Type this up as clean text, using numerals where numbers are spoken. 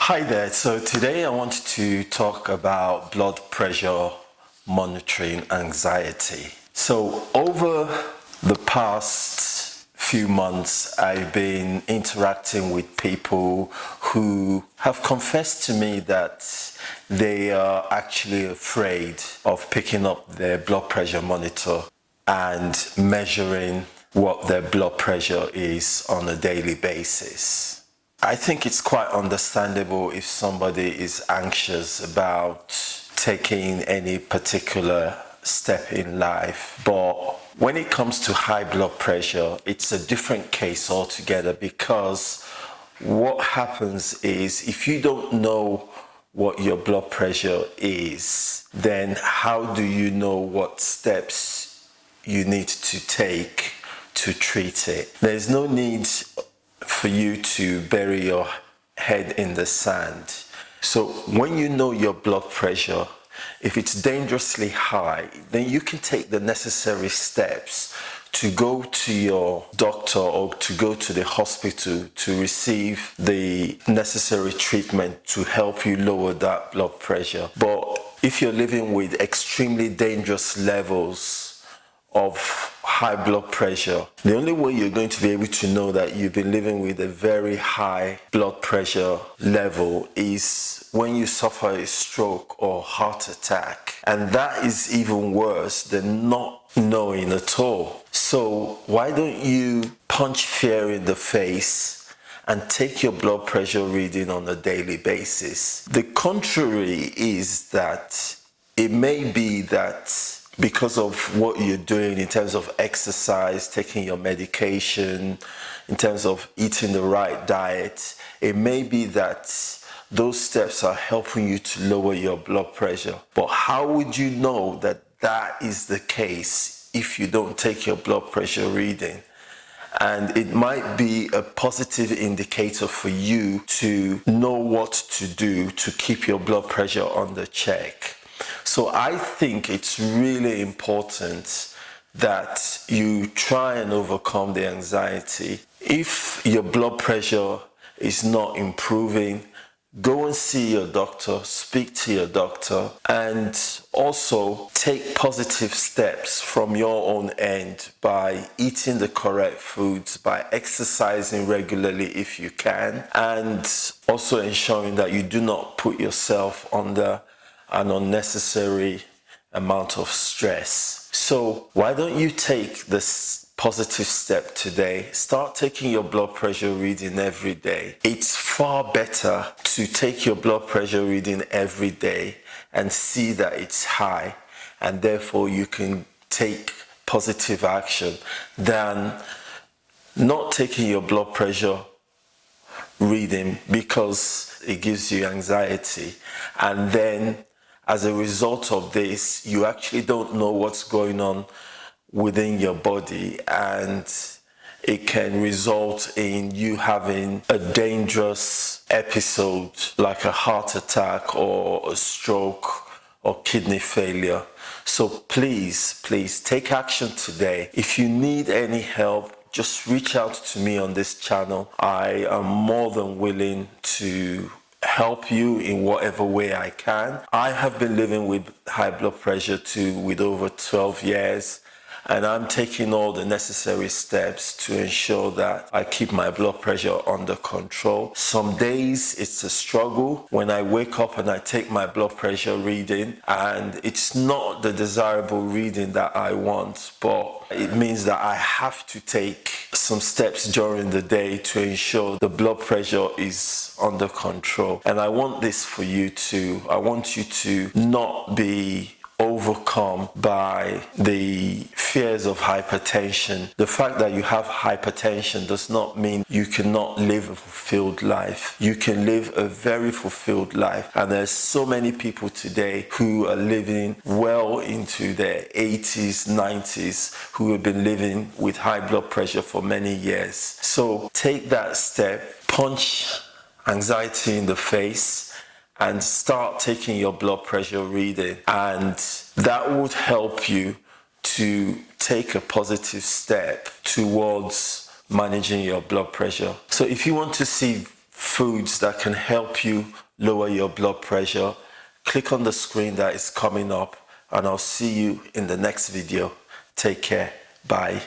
Hi there. So today I want to talk about blood pressure monitoring anxiety. So over the past few months, I've been interacting with people who have confessed to me that they are actually afraid of picking up their blood pressure monitor and measuring what their blood pressure is on a daily basis. I think it's quite understandable if somebody is anxious about taking any particular step in life. But when it comes to high blood pressure, it's a different case altogether, because what happens is if you don't know what your blood pressure is, then how do you know what steps you need to take to treat it? There's no need for you to bury your head in the sand. So when you know your blood pressure, if it's dangerously high, then you can take the necessary steps to go to your doctor or to go to the hospital to receive the necessary treatment to help you lower that blood pressure. But if you're living with extremely dangerous levels of high blood pressure, the only way you're going to be able to know that you've been living with a very high blood pressure level is when you suffer a stroke or heart attack. And that is even worse than not knowing at all. So why don't you punch fear in the face and take your blood pressure reading on a daily basis? The contrary is that it may be that because of what you're doing in terms of exercise, taking your medication, in terms of eating the right diet, it may be that those steps are helping you to lower your blood pressure. But how would you know that that is the case if you don't take your blood pressure reading? And it might be a positive indicator for you to know what to do to keep your blood pressure under check. So I think it's really important that you try and overcome the anxiety. If your blood pressure is not improving, go and see your doctor, speak to your doctor, and also take positive steps from your own end by eating the correct foods, by exercising regularly if you can, and also ensuring that you do not put yourself under an unnecessary amount of stress. So why don't you take this positive step today? Start taking your blood pressure reading every day. It's far better to take your blood pressure reading every day and see that it's high, and therefore you can take positive action, than not taking your blood pressure reading because it gives you anxiety, and then as a result of this, you actually don't know what's going on within your body, and it can result in you having a dangerous episode like a heart attack or a stroke or kidney failure. So please take action today. If you need any help, just reach out to me on this channel. I am more than willing to help you in whatever way I can. I have been living with high blood pressure with over 12 years, and I'm taking all the necessary steps to ensure that I keep my blood pressure under control. Some days it's a struggle when I wake up and I take my blood pressure reading and it's not the desirable reading that I want, but it means that I have to take some steps during the day to ensure the blood pressure is under control. And I want this for you too. I want you to not be overcome by the fears of hypertension. The fact that you have hypertension does not mean you cannot live a fulfilled life. You can live a very fulfilled life, and there's so many people today who are living well into their 80s, 90s, who have been living with high blood pressure for many years. So take that step, punch anxiety in the face, and start taking your blood pressure reading, and that would help you to take a positive step towards managing your blood pressure. So if you want to see foods that can help you lower your blood pressure, click on the screen that is coming up, and I'll see you in the next video. Take care. Bye.